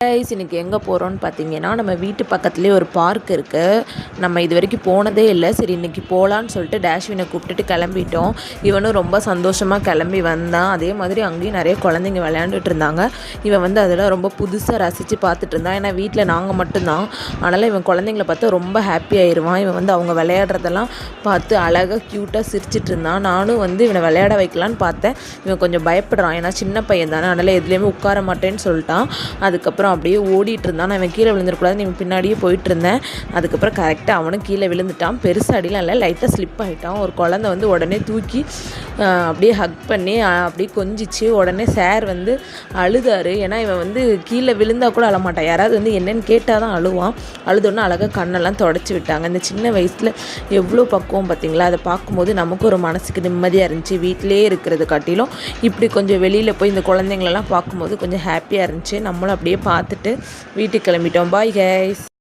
Guys இன்றைக்கி எங்கே போகிறோன்னு பார்த்தீங்கன்னா, நம்ம வீட்டு பக்கத்துலேயே ஒரு பார்க் இருக்குது. நம்ம இது வரைக்கும் போனதே இல்லை. சரி இன்றைக்கி போகலான்னு சொல்லிட்டு டேஷ்வினை கூப்பிட்டுட்டு கிளம்பிட்டோம். இவனும் ரொம்ப சந்தோஷமாக கிளம்பி வந்தான். அதே மாதிரி அங்கேயும் நிறைய குழந்தைங்க விளையாண்டுட்டு இருந்தாங்க. இவன் வந்து அதெல்லாம் ரொம்ப புதுசாக ரசித்து பார்த்துட்டு இருந்தான். ஏன்னா வீட்டில் நாங்கள் மட்டும்தான். அதனால் இவன் குழந்தைங்கள பார்த்தா ரொம்ப ஹாப்பி ஆயிடுவான். இவன் வந்து அவங்க விளையாடுறதெல்லாம் பார்த்து அழகாக க்யூட்டாக சிரிச்சிட்டு இருந்தான். நானும் வந்து இவனை விளையாட வைக்கலான்னு பார்த்தேன். இவன் கொஞ்சம் பயப்படுறான். ஏன்னா சின்ன பையன் தானே, அதனால் எதுலேயுமே உட்கார மாட்டேன்னு சொல்லிட்டான். அதுக்கப்புறம் அப்படியே ஓடிட்டு இருந்தான். நான் இவன் கீழே விழுந்துடக்கூடாதுன்னு இவன் பின்னாடியே போயிட்டு இருந்தேன். அதுக்கப்புறம் கரெக்டாக அவனும் கீழே விழுந்துட்டான். பெருசாக அடிலாம் இல்லை, லைட்டாக ஸ்லிப் ஆகிட்டான். ஒரு குழந்தை வந்து உடனே தூக்கி அப்படியே ஹக் பண்ணி அப்படியே கொஞ்சிச்சு. உடனே சார் வந்து அழுதாரு. ஏன்னா இவன் வந்து கீழே விழுந்தா கூட அழமாட்டான். யாராவது வந்து என்னென்னு கேட்டால் தான் அழுவான். அழுதோன்னா அழகாக கண்ணெல்லாம் தொடச்சி விட்டாங்க. இந்த சின்ன வயசில் எவ்வளோ பக்குவம் பார்த்திங்களா. அதை பார்க்கும்போது நமக்கு ஒரு மனசுக்கு நிம்மதியாக இருந்துச்சு. வீட்டிலே இருக்கிறது காட்டிலும் இப்படி கொஞ்சம் வெளியில் போய் இந்த குழந்தைங்களெல்லாம் பார்க்கும்போது கொஞ்சம் ஹாப்பியாக இருந்துச்சு. நம்மளும் அப்படியே பார்த்துட்டு வீட்டுக்கு கிளம்பிட்டோம். Bye guys.